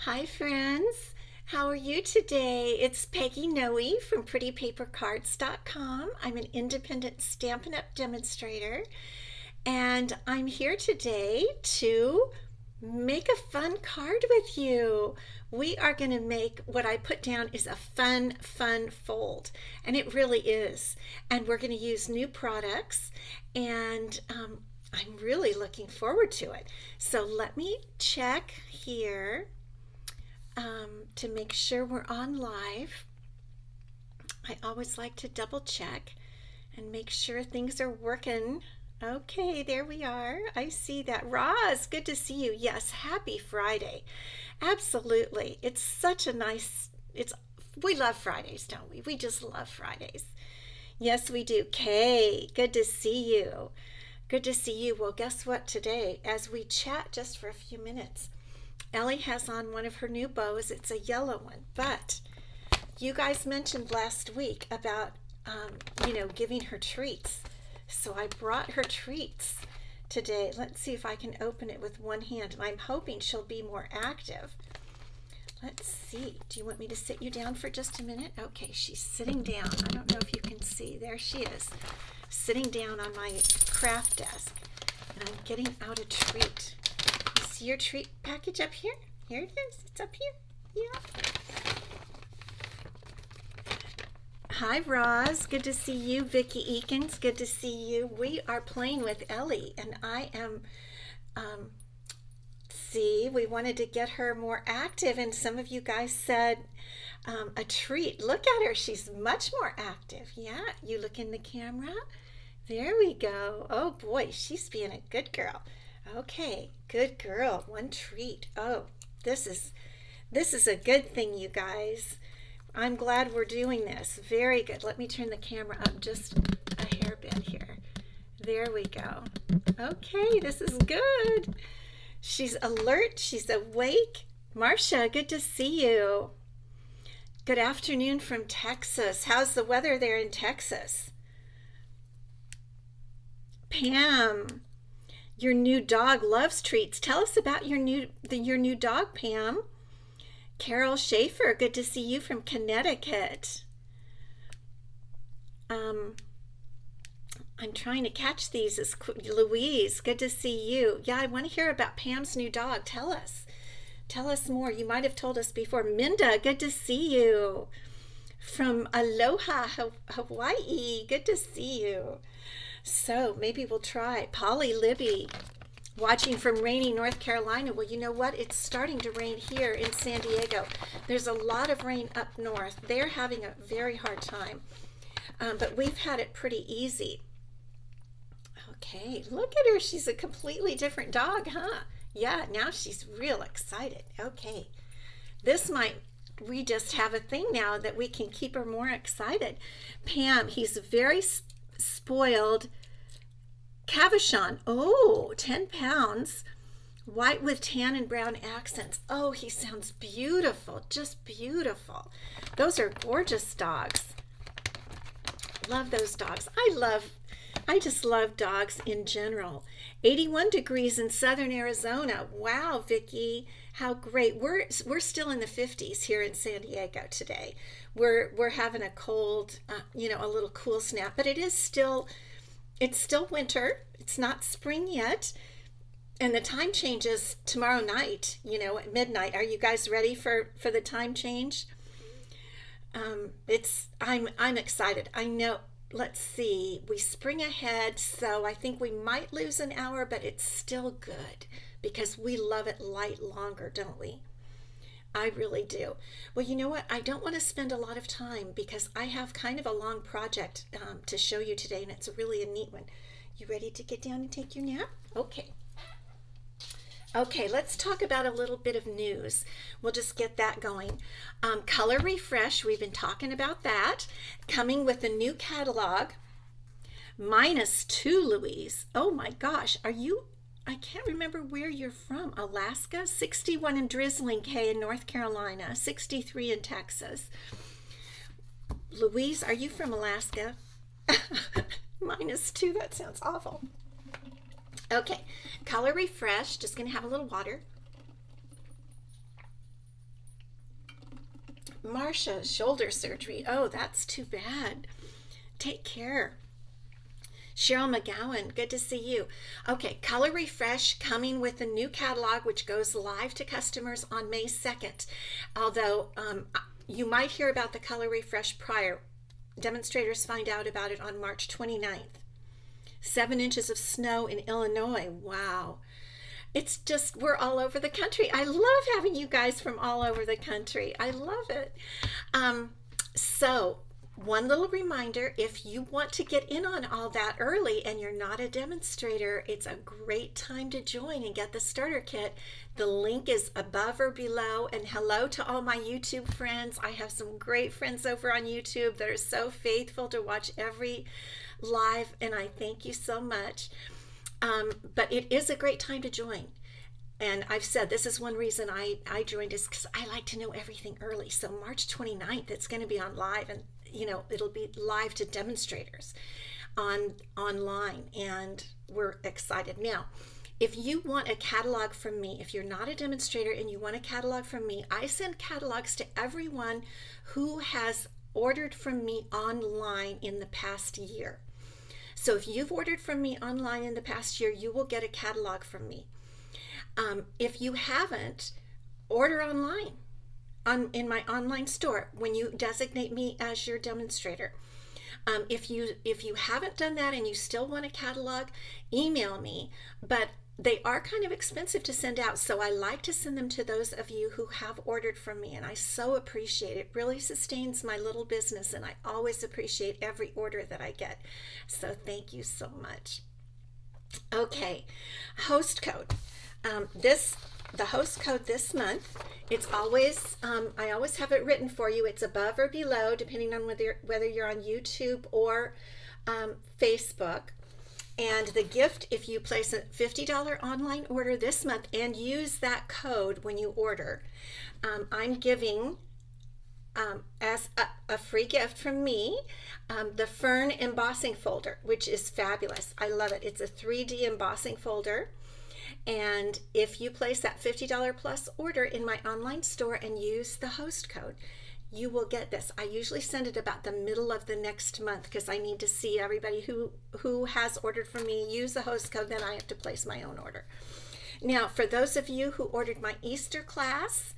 Hi friends, how are you today? It's Peggy Noe from prettypapercards.com. I'm an independent Stampin' Up! Demonstrator, and I'm here today to make a fun card with you. We are going to make what I put down is a fun fold, and it really is. And we're going to use new products, and I'm really looking forward to it. So let me check here to make sure we're on live. I always like to double check and make sure things are working. Okay, there we are. I see that. Roz, good to see you. Yes, happy Friday. Absolutely. It's such a nice, we love Fridays, don't we? We just love Fridays. Yes, we do. Kay, good to see you. Good to see you. Well, guess what today? As we chat just for a few minutes, Ellie has on one of her new bows. It's a yellow one, but you guys mentioned last week about, giving her treats. So I brought her treats today. Let's see if I can open it with one hand. I'm hoping she'll be more active. Let's see. Do you want me to sit you down for just a minute? Okay, she's sitting down. I don't know if you can see. There she is, sitting down on my craft desk. And I'm getting out a treat. You see your treat package up here? Here it is. It's up here. Yeah. Hi, Roz. Good to see you. Vicki Eakins. Good to see you. We are playing with Ellie, and I am, see, we wanted to get her more active, and some of you guys said a treat. Look at her. She's much more active. Yeah, you look in the camera. There we go. Oh, boy, she's being a good girl. Okay, good girl. One treat. Oh, this is a good thing, you guys. I'm glad we're doing this. Very good. Let me turn the camera up just a hair bit here. There we go. Okay, this is good. She's alert. She's awake. Marcia, good to see you. Good afternoon from Texas. How's the weather there in Texas? Pam, your new dog loves treats. Tell us about your new dog, Pam. Carol Schaefer, good to see you from Connecticut. I'm trying to catch these. As Louise, good to see you. Yeah, I want to hear about Pam's new dog. Tell us. Tell us more. You might have told us before. Minda, good to see you. From Aloha, Hawaii, good to see you. So maybe we'll try. Polly Libby, watching from rainy North Carolina. Well, you know what? It's starting to rain here in San Diego. There's a lot of rain up north. They're having a very hard time. But we've had it pretty easy. Okay, look at her. She's a completely different dog, huh? Yeah, now she's real excited. Okay. We just have a thing now that we can keep her more excited. Pam, he's very spoiled. Cavachon, oh, 10 pounds, white with tan and brown accents. Oh, he sounds beautiful, just beautiful. Those are gorgeous dogs. Love those dogs. I just love dogs in general. 81 degrees in southern Arizona. Wow, Vicki, how great. We're still in the 50s here in San Diego today. We're having a cold, a little cool snap, but it's still winter. It's not spring yet. And the time changes tomorrow night, at midnight. Are you guys ready for the time change? I'm excited. I know. Let's see. We spring ahead, so I think we might lose an hour, but it's still good because we love it light longer, don't we? I really do. Well, you know what? I don't want to spend a lot of time because I have kind of a long project to show you today, and it's really a neat one. You ready to get down and take your nap? Okay. Okay, let's talk about a little bit of news. We'll just get that going. Color Refresh, we've been talking about that. Coming with a new catalog. -2, Louise. Oh my gosh, I can't remember where you're from. Alaska? 61 and drizzling, K in North Carolina. 63 in Texas. Louise, are you from Alaska? -2, that sounds awful. Okay, Color Refresh, just going to have a little water. Marcia, shoulder surgery. Oh, that's too bad. Take care. Cheryl McGowan, good to see you. Okay, Color Refresh coming with a new catalog which goes live to customers on May 2nd. Although you might hear about the Color Refresh prior. Demonstrators find out about it on March 29th. 7 inches of snow in Illinois. Wow. It's just, we're all over the country. I love having you guys from all over the country. I love it. So one little reminder, if you want to get in on all that early and you're not a demonstrator, it's a great time to join and get the starter kit. The link is above or below. And hello to all my YouTube friends. I have some great friends over on YouTube that are so faithful to watch every live, and I thank you so much. But it is a great time to join. And I've said this is one reason I joined, is because I like to know everything early. So March 29th, it's going to be on live, and it'll be live to demonstrators online, and we're excited. Now, if you want a catalog from me, if you're not a demonstrator and you want a catalog from me, I send catalogs to everyone who has ordered from me online in the past year. So if you've ordered from me online in the past year, you will get a catalog from me. If you haven't, order online in my online store when you designate me as your demonstrator. If you haven't done that and you still want a catalog, email me. But they are kind of expensive to send out, so I like to send them to those of you who have ordered from me, and I so appreciate it. It really sustains my little business, and I always appreciate every order that I get. So thank you so much. Okay, host code. The host code this month, it's always, I always have it written for you. It's above or below, depending on whether you're on YouTube or Facebook. And the gift, if you place a $50 online order this month and use that code when you order, I'm giving as a free gift from me the Fern embossing folder, which is fabulous. I love it. It's a 3D embossing folder. And if you place that $50 plus order in my online store and use the host code, you will get this. I usually send it about the middle of the next month because I need to see everybody who has ordered from me use the host code, then I have to place my own order. Now, for those of you who ordered my Easter class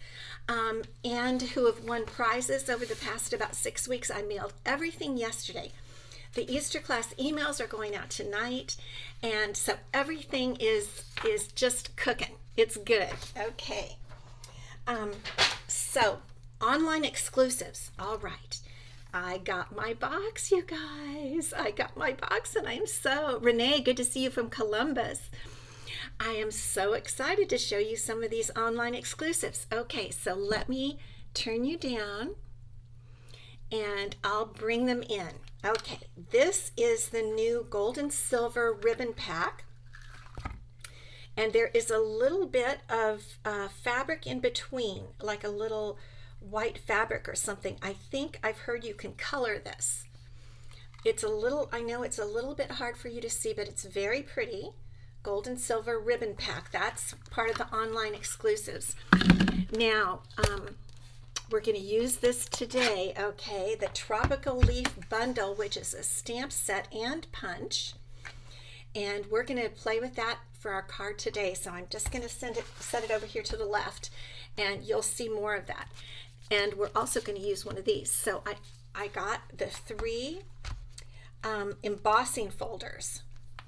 and who have won prizes over the past about 6 weeks, I mailed everything yesterday. The Easter class emails are going out tonight, and so everything is just cooking. It's good. Okay. So online exclusives. All right. I got my box, you guys. I got my box, and I'm so... Renee, good to see you from Columbus. I am so excited to show you some of these online exclusives. Okay, so let me turn you down, and I'll bring them in. Okay, this is the new gold and silver ribbon pack. And there is a little bit of fabric in between, like a little white fabric or something. I think I've heard you can color this. It's a little, I know it's a little bit hard for you to see, but it's very pretty. Gold and silver ribbon pack. That's part of the online exclusives. Now, we're going to use this today, okay? The Tropical Leaf Bundle, which is a stamp set and punch. And we're going to play with that for our card today. So I'm just going to set it over here to the left, and you'll see more of that. And we're also going to use one of these. So I got the 3 embossing folders.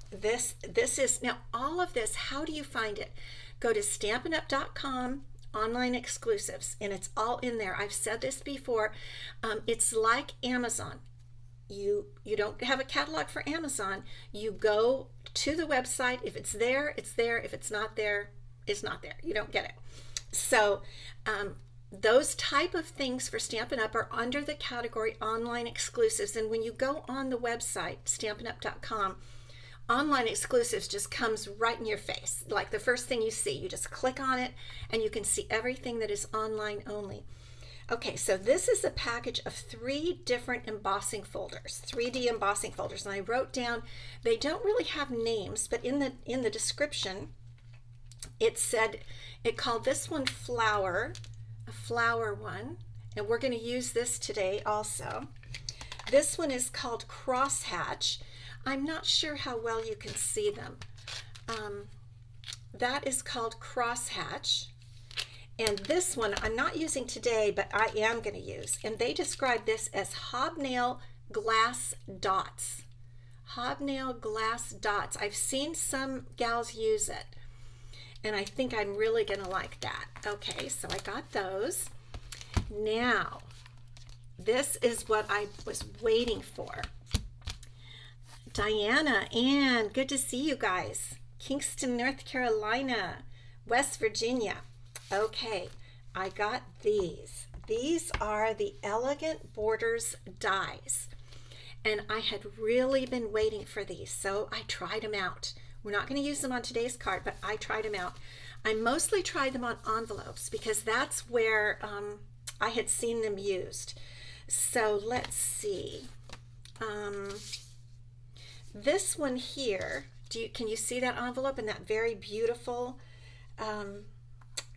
This is, now all of this, how do you find it? Go to stampinup.com, online exclusives, and it's all in there. I've said this before. It's like Amazon. You don't have a catalog for Amazon. You go to the website. If it's there, it's there. If it's not there, it's not there. You don't get it. So those type of things for Stampin' Up! Are under the category online exclusives. And when you go on the website, stampinup.com, online exclusives just comes right in your face. Like the first thing you see, you just click on it and you can see everything that is online only. Okay, so this is a package of 3 different embossing folders, 3D embossing folders. And I wrote down, they don't really have names, but in the description, it said, it called this one Flower, a flower one, and we're going to use this today also. This one is called Crosshatch. I'm not sure how well you can see them. That is called Crosshatch. And this one I'm not using today, but I am going to use. And they describe this as hobnail glass dots. Hobnail glass dots. I've seen some gals use it, and I think I'm really going to like that. Okay, so I got those. Now, this is what I was waiting for. Diana, Ann, good to see you guys. Kingston, North Carolina, West Virginia. Okay, I got these. These are the Elegant Borders dies. And I had really been waiting for these, so I tried them out. We're not going to use them on today's card, but I tried them out. I mostly tried them on envelopes because that's where I had seen them used. So let's see. This one here, can you see that envelope and that very beautiful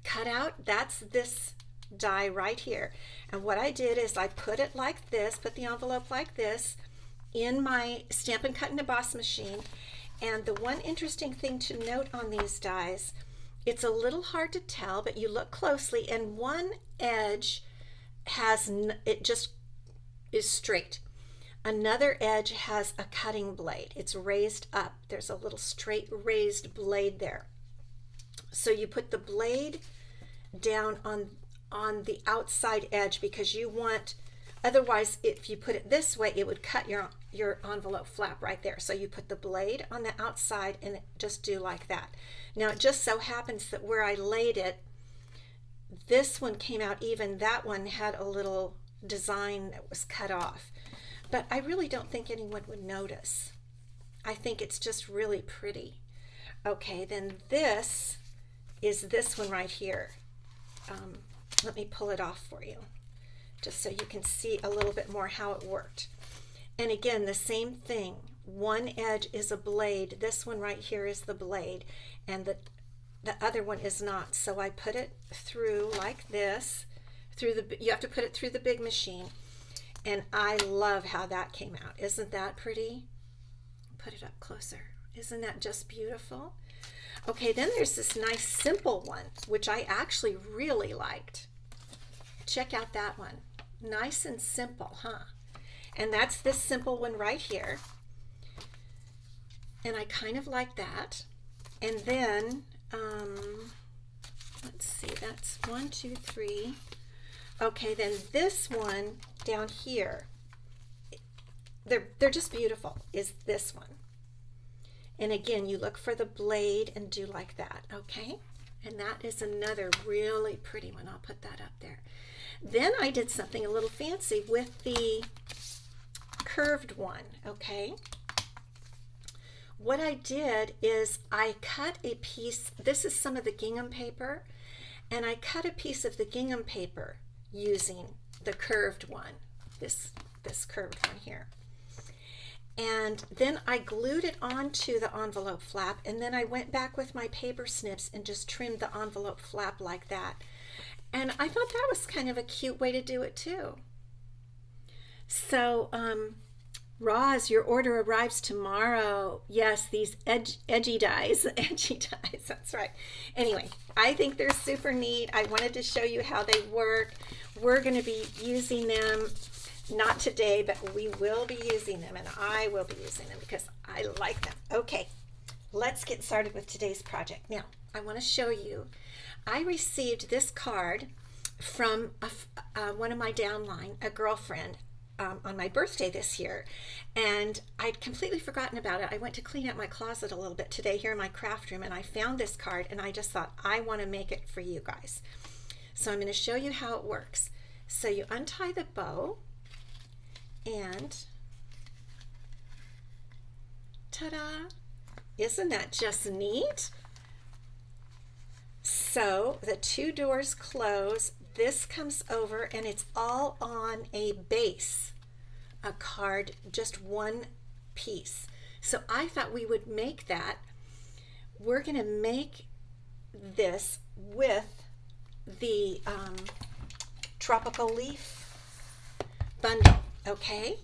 cutout? That's this die right here. And what I did is I put it like this, put the envelope like this in my Stampin' Cut and Emboss machine. And the one interesting thing to note on these dies, it's a little hard to tell, but you look closely and one edge it just is straight. Another edge has a cutting blade. It's raised up. There's a little straight raised blade there. So you put the blade down on the outside edge because you want, otherwise if you put it this way it would cut your envelope flap right there. So you put the blade on the outside and just do like that. Now it just so happens that where I laid it, this one came out even. That one had a little design that was cut off. But I really don't think anyone would notice. I think it's just really pretty. Okay, then this is this one right here. Let me pull it off for you, just so you can see a little bit more how it worked. And again, the same thing. One edge is a blade. This one right here is the blade, and the other one is not. So I put it through like this. You have to put it through the big machine. And I love how that came out. Isn't that pretty? Put it up closer. Isn't that just beautiful? Okay, then there's this nice simple one, which I actually really liked. Check out that one. Nice and simple, huh? And that's this simple one right here. And I kind of like that. And then, let's see, that's 1, 2, 3. Okay, then this one down here, they're just beautiful, is this one. And again, you look for the blade and do like that, okay? And that is another really pretty one. I'll put that up there. Then I did something a little fancy with the curved one, okay? What I did is I cut a piece, this is some of the gingham paper, and I cut a piece of the gingham paper using the curved one, this curved one here. And then I glued it onto the envelope flap, and then I went back with my paper snips and just trimmed the envelope flap like that. And I thought that was kind of a cute way to do it too. So, Roz, your order arrives tomorrow. Yes, these edgy dies, edgy dies, that's right. Anyway, I think they're super neat. I wanted to show you how they work. We're going to be using them, not today, but we will be using them, and I will be using them because I like them. Okay, let's get started with today's project. Now, I want to show you, I received this card from one of my downline, a girlfriend, on my birthday this year, and I'd completely forgotten about it. I went to clean out my closet a little bit today here in my craft room, and I found this card, and I just thought, I want to make it for you guys. So I'm going to show you how it works. So you untie the bow, and ta-da! Isn't that just neat? So the two doors close, this comes over, and it's all on a base, a card, just one piece. So I thought we would make that. We're going to make this with the tropical leaf bundle, okay?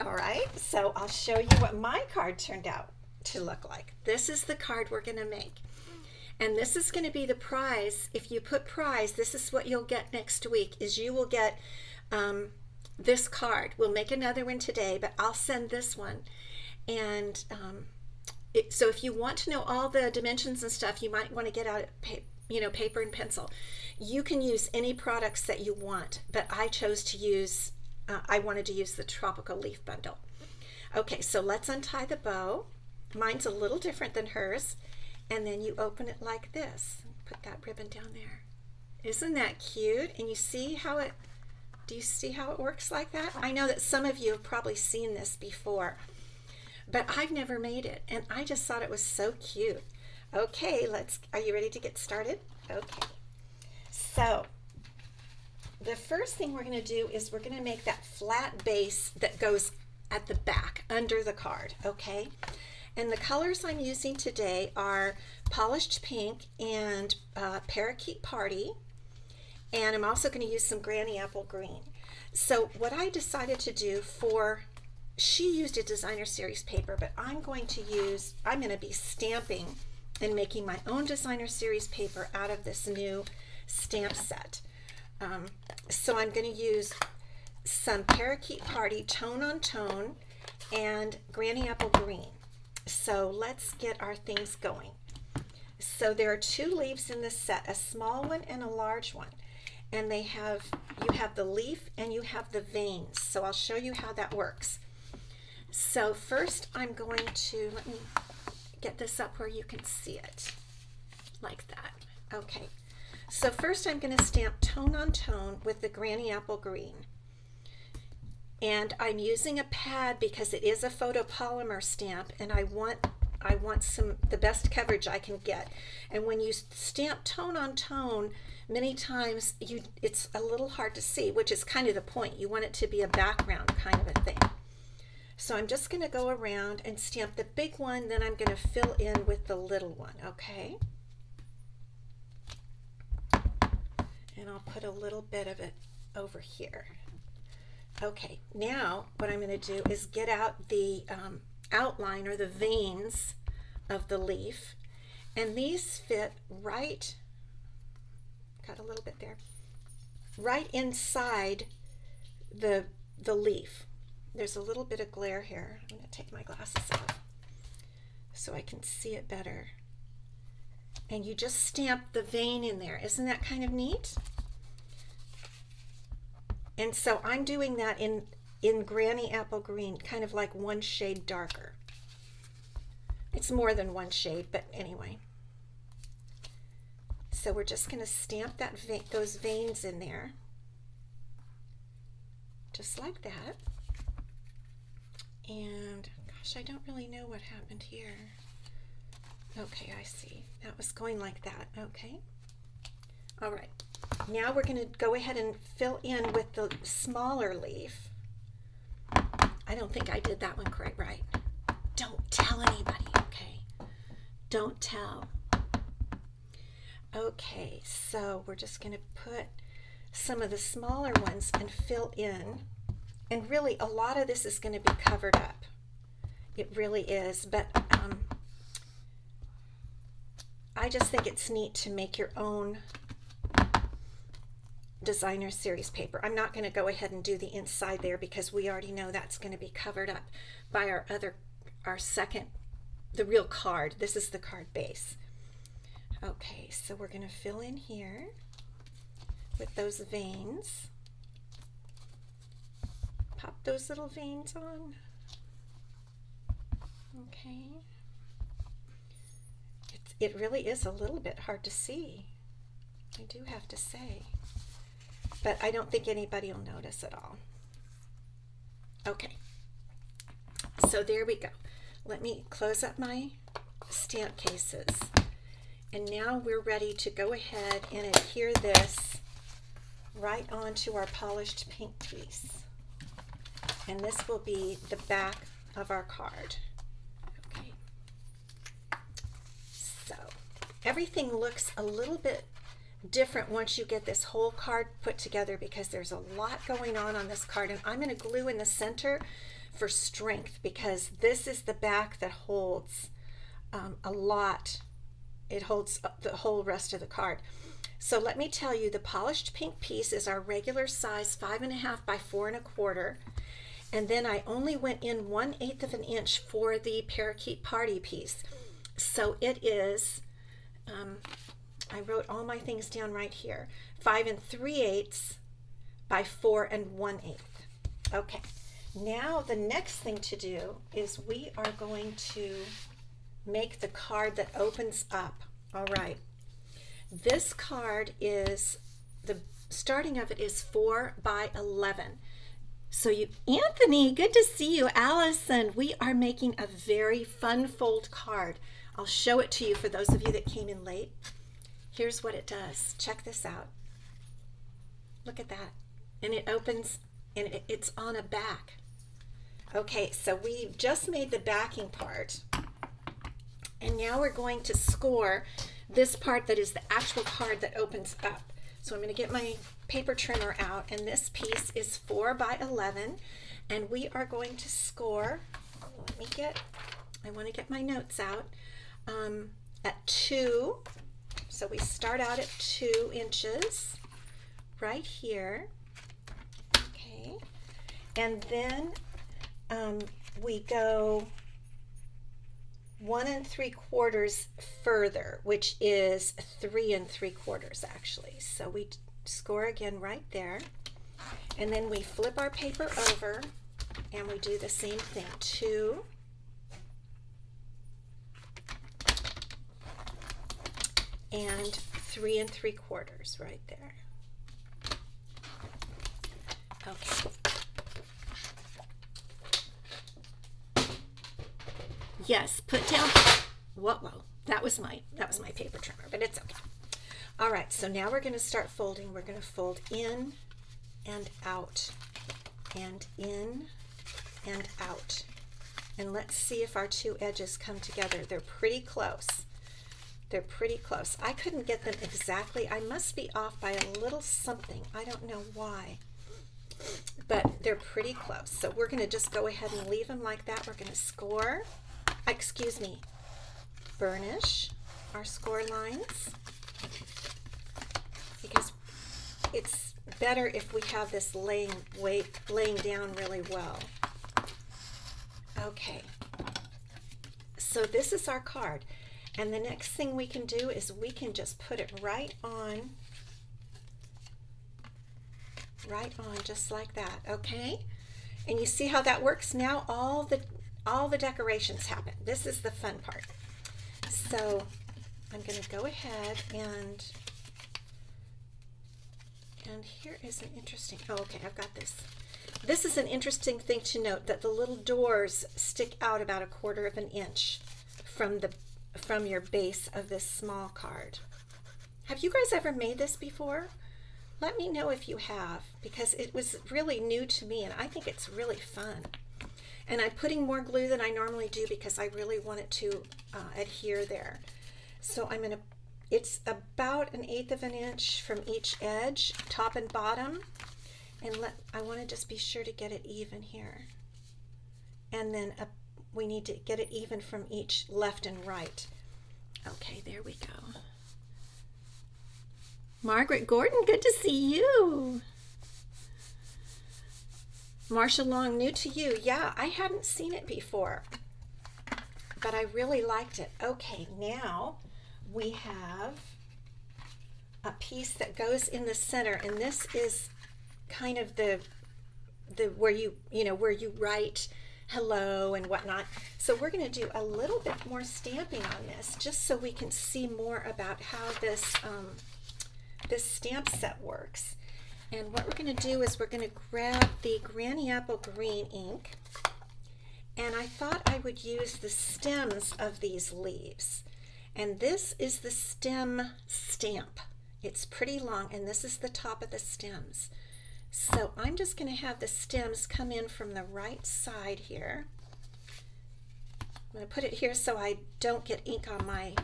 All right, so I'll show you what my card turned out to look like. This is the card we're going to make. And this is going to be the prize. If you put prize, this is what you'll get next week, is you will get this card. We'll make another one today, but I'll send this one. And so if you want to know all the dimensions and stuff, you might want to get out paper and pencil. You can use any products that you want, but I chose to use, I wanted to use the tropical leaf bundle. Okay, so let's untie the bow. Mine's a little different than hers. And then you open it like this. Put that ribbon down there. Isn't that cute? And you see how it, do you see how it works like that? I know that some of you have probably seen this before, but I've never made it, and I just thought it was so cute. Okay, are you ready to get started? Okay. So the first thing we're going to do is we're going to make that flat base that goes at the back under the card, okay? And the colors I'm using today are Polished Pink and Parakeet Party. And I'm also going to use some Granny Apple Green. So what I decided to do she used a designer series paper, but I'm going to be stamping and making my own designer series paper out of this new stamp set. So I'm going to use some Parakeet Party Tone on Tone and Granny Apple Green. So let's get our things going. So there are 2 leaves in this set, a small one and a large one. And you have the leaf and you have the veins. So I'll show you how that works. So first I'm going to, let me get this up where you can see it, like that. Okay. So first I'm going to stamp Tone on Tone with the Granny Apple Green. And I'm using a pad because it is a photopolymer stamp, and I want the best coverage I can get. And when you stamp Tone on Tone, many times it's a little hard to see, which is kind of the point. You want it to be a background kind of a thing. So I'm just going to go around and stamp the big one, then I'm going to fill in with the little one, okay? And I'll put a little bit of it over here. Okay, now what I'm going to do is get out the outline or the veins of the leaf, and these fit right, got a little bit there, right inside the leaf. There's a little bit of glare here. I'm going to take my glasses off so I can see it better. And you just stamp the vein in there. Isn't that kind of neat? And so I'm doing that in Granny Apple Green, kind of like 1 shade darker. It's more than 1 shade, but anyway. So we're just going to stamp those veins in there, just like that. And gosh, I don't really know what happened here. Okay, I see. That was going like that. Okay. All right. Now we're going to go ahead and fill in with the smaller leaf. I don't think I did that one quite right. Don't tell anybody, okay? Don't tell. Okay, so we're just going to put some of the smaller ones and fill in. And really, a lot of this is going to be covered up. It really is, but I just think it's neat to make your own designer series paper. I'm not going to go ahead and do the inside there because we already know that's going to be covered up by the real card. This is the card base. Okay, so we're going to fill in here with those veins. Pop those little veins on. Okay. It really is a little bit hard to see, I do have to say. But I don't think anybody will notice at all. Okay, so there we go. Let me close up my stamp cases. And now we're ready to go ahead and adhere this right onto our polished pink piece. And this will be the back of our card. Okay. So everything looks a little bit different once you get this whole card put together, because there's a lot going on this card. And I'm going to glue in the center for strength, because this is the back that holds a lot. It holds the whole rest of the card. So let me tell you, the polished pink piece is our regular size 5.5 by 4.25. And then I only went in 1/8 of an inch for the parakeet party piece. So it is, I wrote all my things down right here, 5 3/8 by 4 1/8. Okay, now the next thing to do is we are going to make the card that opens up. All right, this card is, the starting of it is 4 by 11. So Anthony, good to see you. Allison, we are making a very fun fold card. I'll show it to you for those of you that came in late. Here's what it does. Check this out. Look at that. And it opens, and it's on a back. Okay, so we just made the backing part. And now we're going to score this part that is the actual card that opens up. So I'm going to get my paper trimmer out, and this piece is 4 by 11, and we are going to score, I want to get my notes out, at 2. So we start out at 2 inches right here. Okay, and then we go 1 3/4 further, which is 3 3/4 actually. So we score again right there, and then we flip our paper over and we do the same thing, 2 and 3 3/4 right there. Okay. Yes, put down. Whoa, that was my paper trimmer, but it's okay. All right, so now we're going to start folding. We're going to fold in and out, and in and out. And let's see if our two edges come together. They're pretty close. They're pretty close. I couldn't get them exactly. I must be off by a little something. I don't know why, but they're pretty close. So we're going to just go ahead and leave them like that. We're going to score, burnish our score lines, because it's better if we have this laying down really well. Okay, so this is our card, and the next thing we can do is we can just put it right on just like that. Okay, and you see how that works? Now all the decorations happen. This is the fun part. So I'm going to go ahead and here is an interesting, okay, I've got this. This is an interesting thing to note, that the little doors stick out about 1/4 of an inch from your base of this small card. Have you guys ever made this before? Let me know if you have, because it was really new to me and I think it's really fun. And I'm putting more glue than I normally do because I really want it to adhere there. So I'm going to, it's about 1/8 of an inch from each edge, top and bottom. And I want to just be sure to get it even here. And then we need to get it even from each left and right. Okay, there we go. Margaret Gordon, good to see you. Marsha Long, new to you. Yeah, I hadn't seen it before, but I really liked it. Okay, now we have a piece that goes in the center, and this is kind of the where you write hello and whatnot. So we're going to do a little bit more stamping on this, just so we can see more about how this this stamp set works. And what we're going to do is we're going to grab the Granny Apple Green ink, and I thought I would use the stems of these leaves. And this is the stem stamp. It's pretty long, and this is the top of the stems. So I'm just going to have the stems come in from the right side here. I'm going to put it here so I don't get ink on my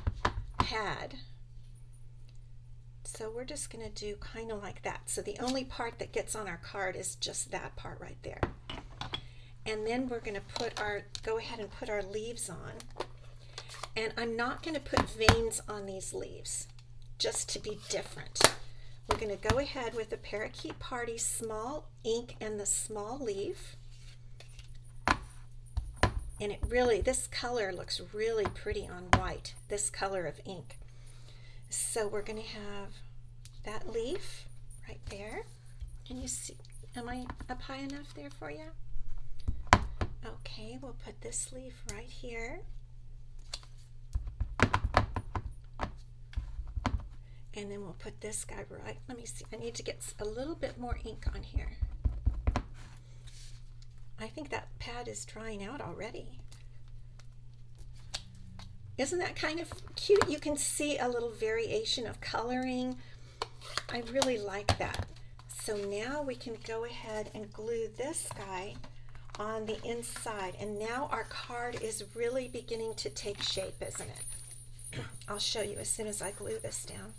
pad. So we're just going to do kind of like that. So the only part that gets on our card is just that part right there. And then we're going to go ahead and put our leaves on. And I'm not going to put veins on these leaves, just to be different. We're going to go ahead with the Parakeet Party small ink and the small leaf. And this color looks really pretty on white, this color of ink. So we're going to have that leaf right there. Can you see? Am I up high enough there for you? Okay, we'll put this leaf right here. And then we'll put this guy right. Let me see. I need to get a little bit more ink on here. I think that pad is drying out already. Isn't that kind of cute? You can see a little variation of coloring. I really like that. So now we can go ahead and glue this guy on the inside. And now our card is really beginning to take shape, isn't it? I'll show you as soon as I glue this down.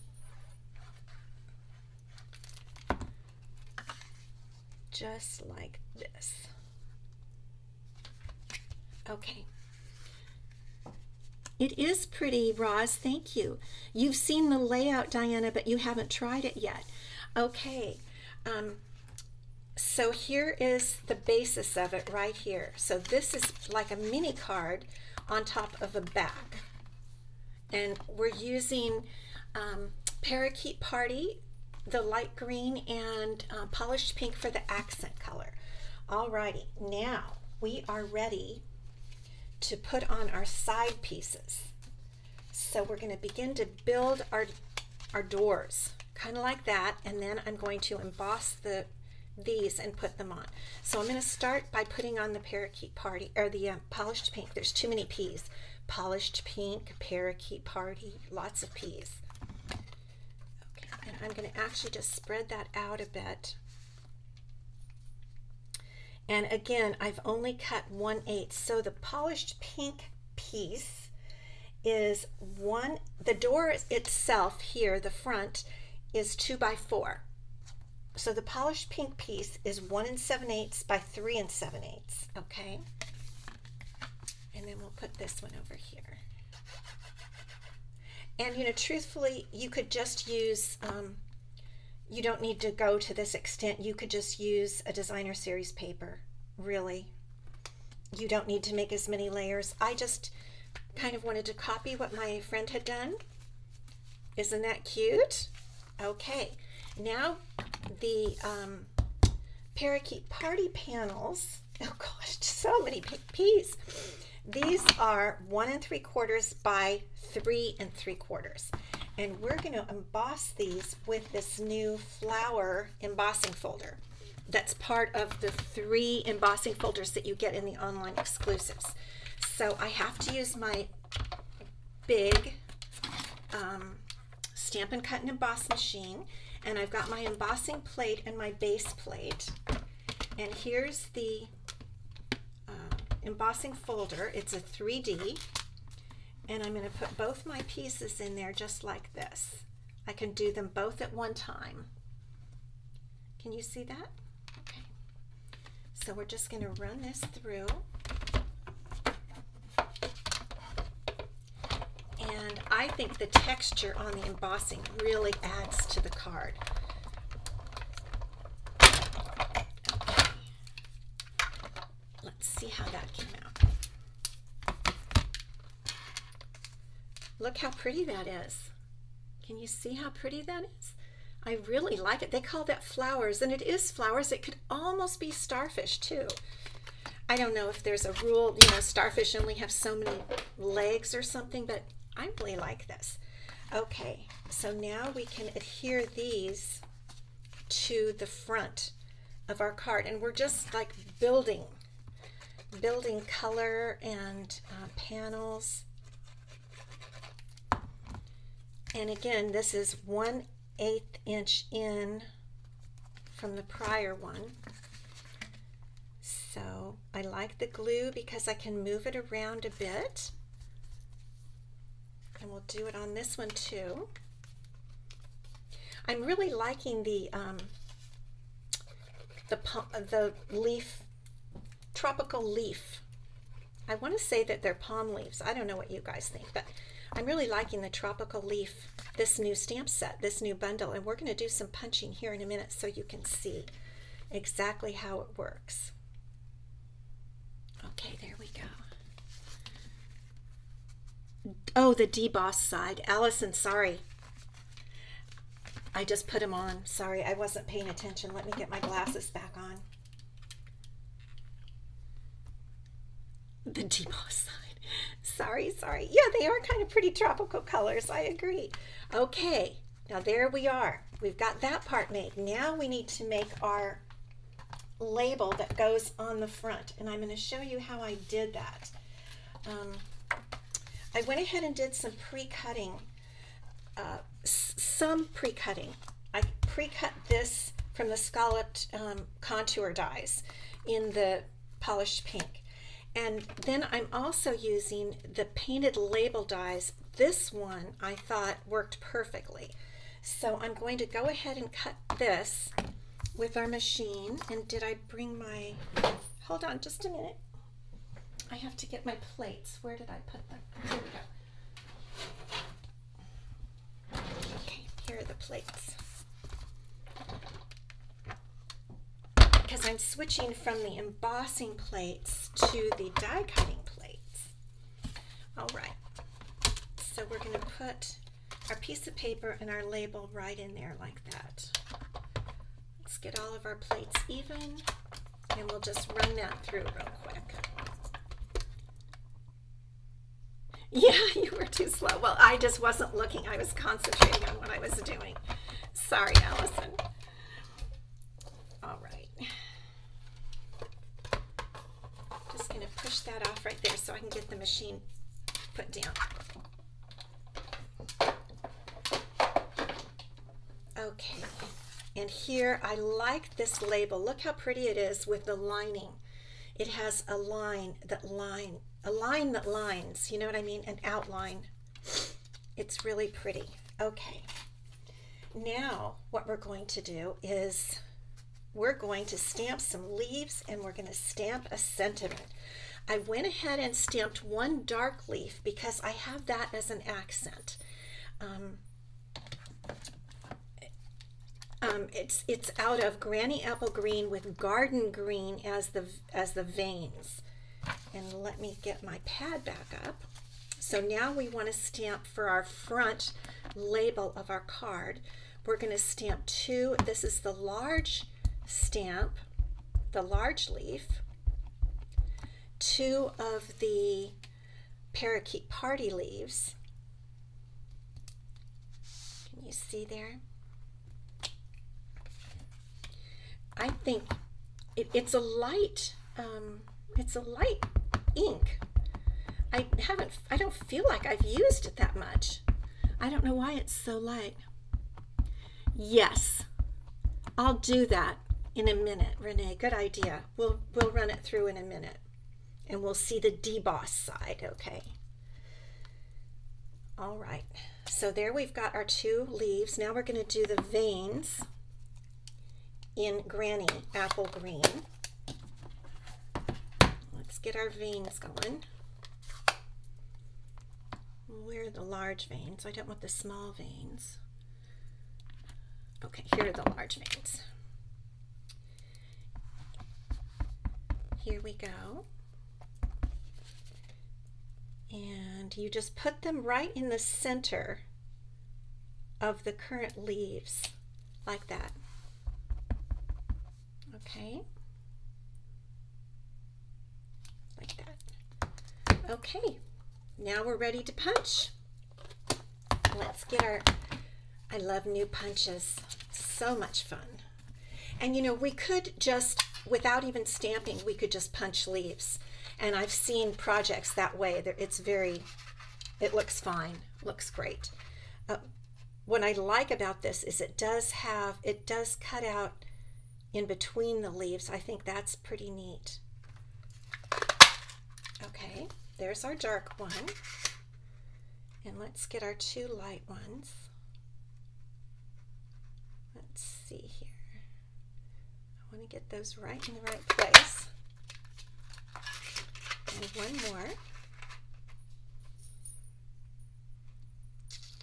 Just like this. Okay. It is pretty, Roz, thank you. You've seen the layout, Diana, but you haven't tried it yet. Okay, so here is the basis of it right here. So this is like a mini card on top of a bag. And we're using Parakeet Party, the light green, and polished pink for the accent color. Alrighty, now we are ready to put on our side pieces. So we're going to begin to build our doors, kind of like that, and then I'm going to emboss these and put them on. So I'm going to start by putting on the Parakeet Party, or the polished pink. There's too many P's. Polished pink, Parakeet Party, lots of P's. Okay, and I'm going to actually just spread that out a bit. And again, I've only cut 1/8. So the polished pink piece is the door itself here, the front, is 2 by 4. So the polished pink piece is 1 7/8 by 3 7/8, okay? And then we'll put this one over here. And you know, truthfully, you could just use, you don't need to go to this extent. You could just use a designer series paper, really. You don't need to make as many layers. I just kind of wanted to copy what my friend had done. Isn't that cute? Okay, now the Parakeet Party panels, oh gosh, so many P's. These are 1 3/4 by 3 3/4. And we're going to emboss these with this new flower embossing folder. That's part of the 3 embossing folders that you get in the online exclusives. So I have to use my big Stampin' Cut and Emboss machine, and I've got my embossing plate and my base plate. And here's the embossing folder. It's a 3D. And I'm going to put both my pieces in there just like this. I can do them both at one time. Can you see that? Okay. So we're just going to run this through. And I think the texture on the embossing really adds to the card. Okay. Let's see how that came out. Look how pretty that is. Can you see how pretty that is? I really like it. They call that flowers, and it is flowers. It could almost be starfish too. I don't know if there's a rule, you know, starfish only have so many legs or something, but I really like this. Okay, so now we can adhere these to the front of our card, and we're just like building color and panels. And again, this is 1/8 inch in from the prior one. So I like the glue because I can move it around a bit. And we'll do it on this one too. I'm really liking the leaf, tropical leaf. I want to say that they're palm leaves. I don't know what you guys think, but I'm really liking the tropical leaf, this new stamp set, this new bundle, and we're going to do some punching here in a minute so you can see exactly how it works. Okay, there we go. Oh, the deboss side. Allison, sorry. I just put them on. Sorry, I wasn't paying attention. Let me get my glasses back on. The deboss side. Sorry. Yeah, they are kind of pretty tropical colors. I agree. Okay, now there we are. We've got that part made. Now we need to make our label that goes on the front, and I'm going to show you how I did that. I went ahead and did some pre-cutting, I pre-cut this from the scalloped contour dies in the polished pink. And then I'm also using the painted label dies. This one I thought worked perfectly. So I'm going to go ahead and cut this with our machine. And did I bring my, hold on just a minute. I have to get my plates. Where did I put them? Here we go. Okay, here are the plates. Because I'm switching from the embossing plates to the die cutting plates. All right, so we're going to put our piece of paper and our label right in there like that. Let's get all of our plates even, and we'll just run that through real quick. Yeah, you were too slow. Well, I just wasn't looking. I was concentrating on what I was doing. Sorry, Allison. All right. Just going to push that off right there so I can get the machine put down. Okay. And here, I like this label. Look how pretty it is with the lining. It has a line that lines, you know what I mean? An outline. It's really pretty. Okay. Now, what we're going to do is we're going to stamp some leaves, and we're going to stamp a sentiment. I went ahead and stamped one dark leaf because I have that as an accent. It's out of Granny Apple Green with Garden Green as the veins. And let me get my pad back up. So now we want to stamp for our front label of our card. We're going to stamp two. This is the large stamp, the large leaf, two of the parakeet party leaves. Can you see there? I think it's a light ink. I don't feel like I've used it that much. I don't know why it's so light. Yes, I'll do that in a minute, Renee. Good idea. We'll run it through in a minute, and we'll see the deboss side. Okay. All right. So there we've got our two leaves. Now we're going to do the veins in Granny Apple Green. Let's get our veins going. Where are the large veins? I don't want the small veins. Okay, here are the large veins. Here we go. And you just put them right in the center of the current leaves, like that. Okay. Like that. Okay. Now we're ready to punch. Let's get our, I love new punches. So much fun. And you know, we could just, without even stamping, we could just punch leaves. And I've seen projects that way. It looks fine, looks great. What I like about this is it does cut out in between the leaves. I think that's pretty neat. Okay, there's our dark one. And let's get our two light ones. Let's see here. I want to get those right in the right place. And one more.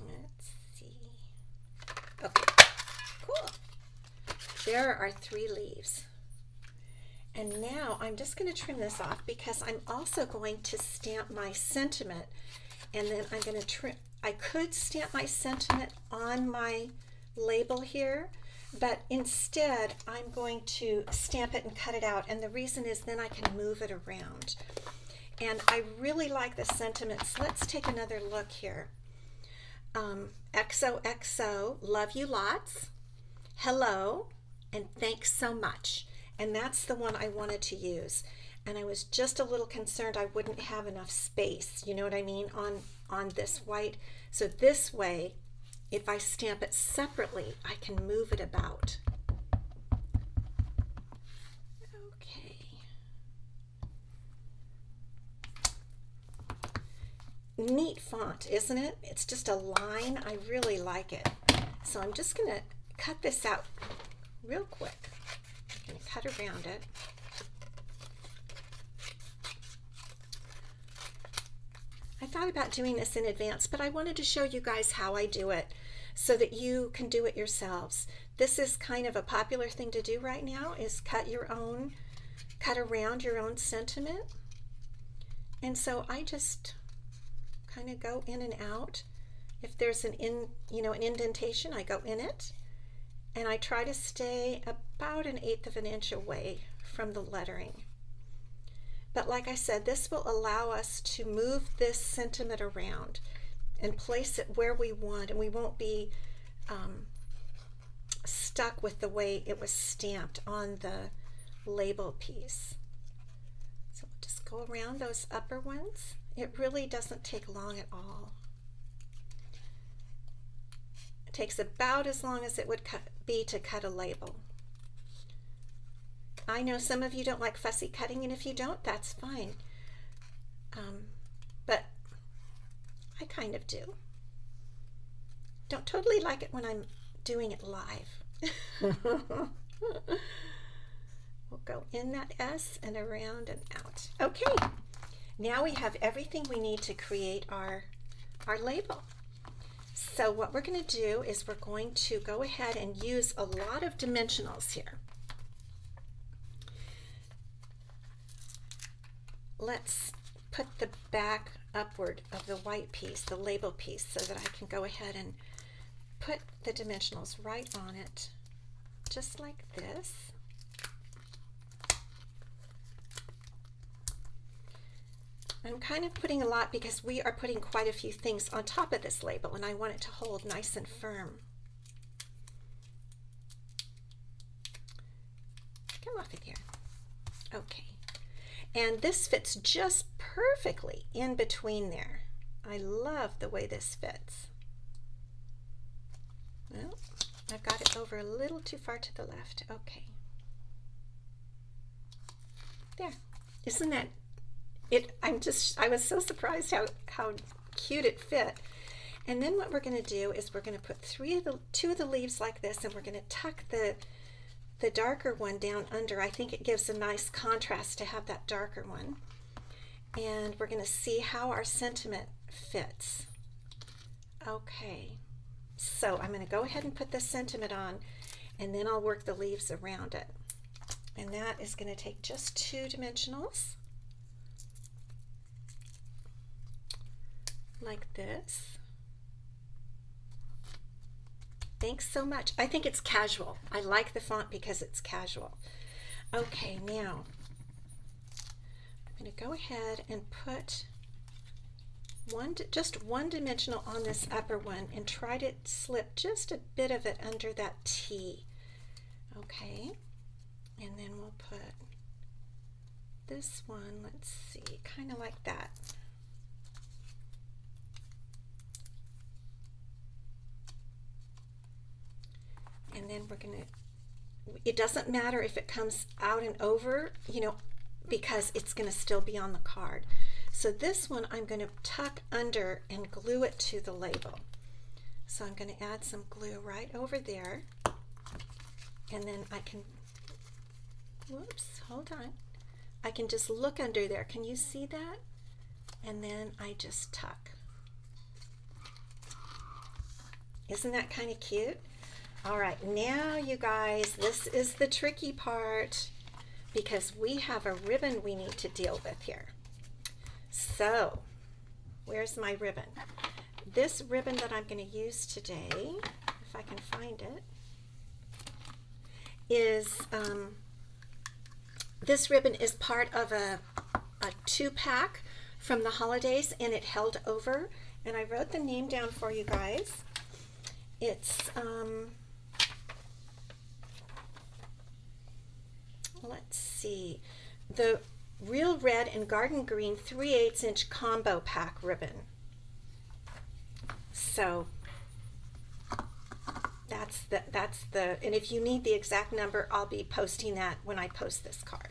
Let's see. Okay, cool. There are 3 leaves. And now I'm just going to trim this off because I'm also going to stamp my sentiment, and then I'm going to trim. I could stamp my sentiment on my label here, but instead I'm going to stamp it and cut it out, and the reason is then I can move it around. And I really like the sentiments. Let's take another look here. XOXO, love you lots, hello, and thanks so much. And that's the one I wanted to use. And I was just a little concerned I wouldn't have enough space, you know what I mean, on this white. So this way, if I stamp it separately, I can move it about. Okay. Neat font, isn't it? It's just a line. I really like it. So I'm just going to cut this out real quick. I'm going to cut around it. I thought about doing this in advance, but I wanted to show you guys how I do it so that you can do it yourselves. This is kind of a popular thing to do right now, is cut around your own sentiment. And so I just kind of go in and out. If there's an indentation, I go in it, and I try to stay about 1/8 of an inch away from the lettering. But like I said, this will allow us to move this sentiment around and place it where we want, and we won't be stuck with the way it was stamped on the label piece. So we'll just go around those upper ones. It really doesn't take long at all. It takes about as long as it would be to cut a label. I know some of you don't like fussy cutting, and if you don't, that's fine. But I kind of do. Don't totally like it when I'm doing it live. We'll go in that S and around and out. Okay, now we have everything we need to create our label. So what we're going to do is we're going to go ahead and use a lot of dimensionals here. Let's put the back upward of the white piece, the label piece, so that I can go ahead and put the dimensionals right on it, just like this. I'm kind of putting a lot because we are putting quite a few things on top of this label, and I want it to hold nice and firm. Come off of here. Okay. And this fits just perfectly in between there. I love the way this fits. Well, I've got it over a little too far to the left. Okay. There. Isn't that it? I was so surprised how cute it fit. And then what we're going to do is we're going to put two of the leaves like this, and we're going to tuck the darker one down under. I think it gives a nice contrast to have that darker one. And we're going to see how our sentiment fits. Okay, so I'm going to go ahead and put the sentiment on, and then I'll work the leaves around it. And that is going to take just 2 dimensionals, like this. Thanks so much. I think it's casual. I like the font because it's casual. Okay, now I'm going to go ahead and put just one dimensional on this upper one and try to slip just a bit of it under that T. Okay, and then we'll put this one, let's see, kind of like that. And then we're going to, it doesn't matter if it comes out and over, because it's going to still be on the card. So this one I'm going to tuck under and glue it to the label. So I'm going to add some glue right over there. And then I can, whoops, hold on. I can just look under there. Can you see that? And then I just tuck. Isn't that kind of cute? All right, now you guys, this is the tricky part because we have a ribbon we need to deal with here. So, where's my ribbon? This ribbon that I'm going to use today, if I can find it, is, this ribbon is part of a 2-pack from the holidays, and it held over, and I wrote the name down for you guys. It's, let's see, the Real Red and Garden Green 3/8 inch combo pack ribbon. So that's the, and if you need the exact number, I'll be posting that when I post this card.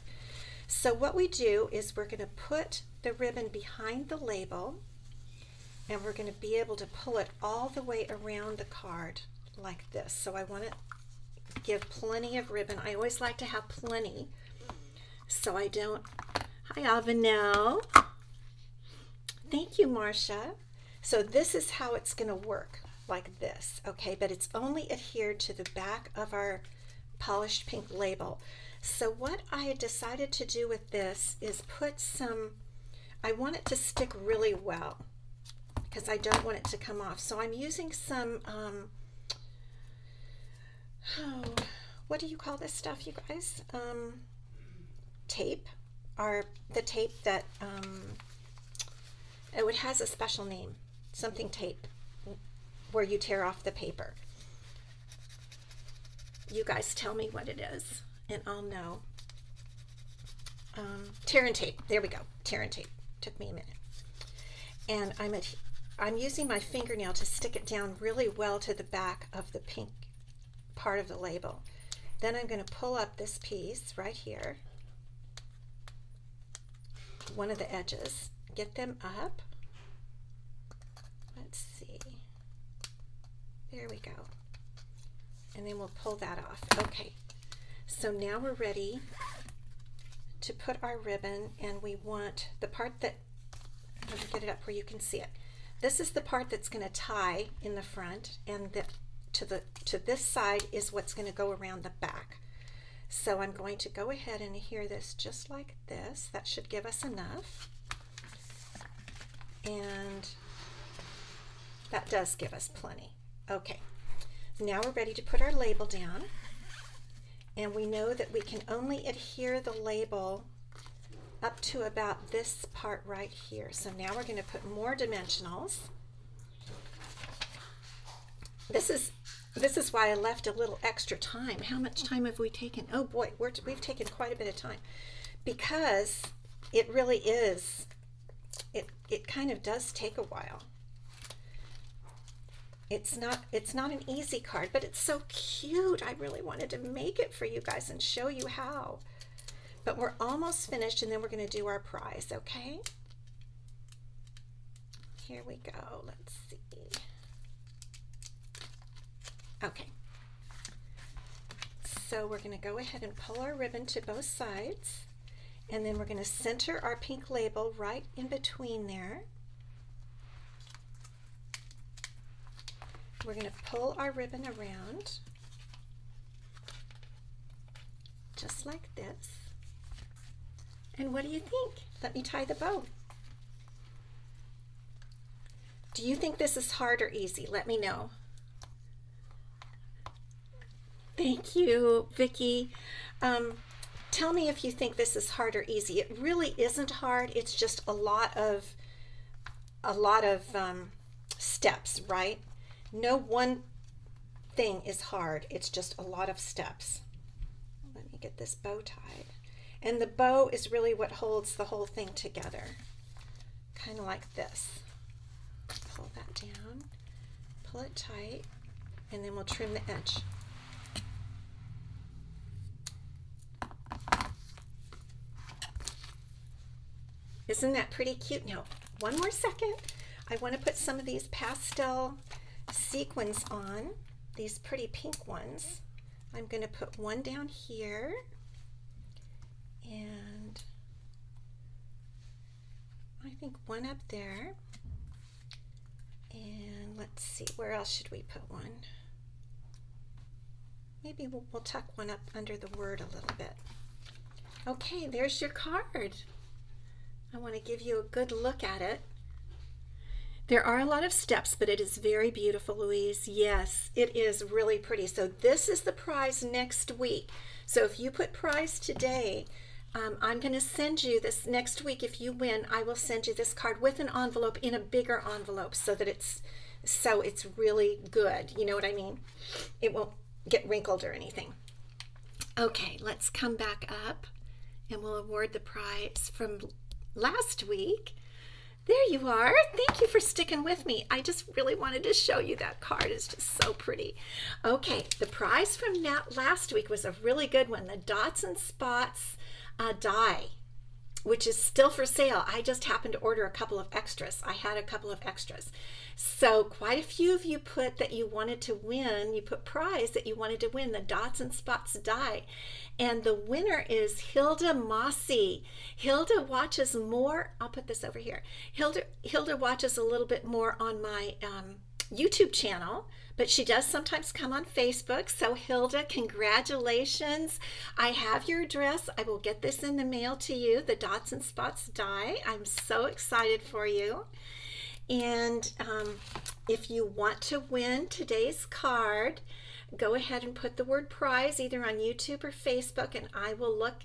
So what we do is we're going to put the ribbon behind the label, and we're going to be able to pull it all the way around the card like this. So I want to give plenty of ribbon. I always like to have plenty so I don't, hi Avanel. Thank you, Marcia. So this is how it's going to work, like this, okay? But it's only adhered to the back of our polished pink label. So what I had decided to do with this is put some, I want it to stick really well because I don't want it to come off. So I'm using some, what do you call this stuff, you guys? Tape, or the tape that, it has a special name, something tape, where you tear off the paper. You guys tell me what it is, and I'll know. Tear and tape, there we go, tear and tape. Took me a minute. And I'm using my fingernail to stick it down really well to the back of the pink part of the label. Then I'm going to pull up this piece right here, one of the edges, get them up. Let's see, there we go, and then we'll pull that off. Okay, so now we're ready to put our ribbon, and we want the part that, let me get it up where you can see it. This is the part that's going to tie in the front, and to this side is what's going to go around the back. So I'm going to go ahead and adhere this just like this. That should give us enough. And that does give us plenty. Okay, now we're ready to put our label down. And we know that we can only adhere the label up to about this part right here. So now we're going to put more dimensionals. This is why I left a little extra time. How much time have we taken? Oh boy, we've taken quite a bit of time, because it really is, it kind of does take a while. It's not an easy card, but it's so cute. I really wanted to make it for you guys and show you how. But we're almost finished, and then we're going to do our prize, okay? Here we go. Let's see. Okay. So we're going to go ahead and pull our ribbon to both sides, and then we're going to center our pink label right in between there. We're going to pull our ribbon around just like this. And what do you think? Let me tie the bow. Do you think this is hard or easy? Let me know. Thank you, Vicki. Tell me if you think this is hard or easy. It really isn't hard. It's just a lot of steps, right? No one thing is hard. It's just a lot of steps. Let me get this bow tied. And the bow is really what holds the whole thing together. Kind of like this. Pull that down, pull it tight, and then we'll trim the edge. Isn't that pretty cute? Now, one more second. I want to put some of these pastel sequins on, these pretty pink ones. I'm going to put one down here, and I think one up there. And let's see, where else should we put one? Maybe we'll tuck one up under the word a little bit. Okay, there's your card. I want to give you a good look at it. There are a lot of steps, but it is very beautiful, Louise. Yes, it is really pretty. So this is the prize next week. So if you put prize today, I'm going to send you this next week. If you win, I will send you this card with an envelope, in a bigger envelope, so that it's really good. You know what I mean? It won't get wrinkled or anything. Okay, let's come back up and we'll award the prize from last week. There you are. Thank you for sticking with me. I just really wanted to show you that card. It's just so pretty. Okay, the prize from last week was a really good one. The Dots and Spots die, which is still for sale. I just happened to order a couple of extras. I had a couple of extras. So quite a few of you put that you wanted to win. You put prize that you wanted to win, the Dots and Spots die. And the winner is Hilda Mossy. Hilda watches more. I'll put this over here. Hilda watches a little bit more on my YouTube channel, but she does sometimes come on Facebook. So Hilda, congratulations. I have your address. I will get this in the mail to you, the Dots and Spots die. I'm so excited for you. And if you want to win today's card, go ahead and put the word prize either on YouTube or Facebook, and I will look.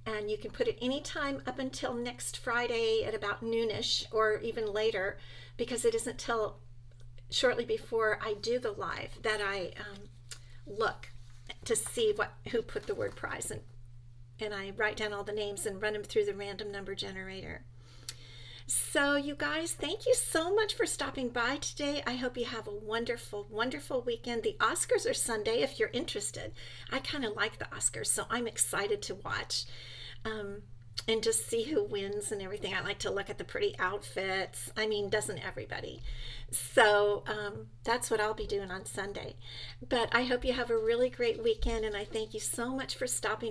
And you can put it anytime up until next Friday at about noonish, or even later, because it isn't till shortly before I do the live that I look to see who put the word prize, and I write down all the names and run them through the random number generator. So you guys, thank you so much for stopping by today. I hope you have a wonderful, wonderful weekend. The Oscars are Sunday if you're interested. I kind of like the Oscars, so I'm excited to watch and just see who wins and everything. I like to look at the pretty outfits. I mean, doesn't everybody? So that's what I'll be doing on Sunday. But I hope you have a really great weekend, and I thank you so much for stopping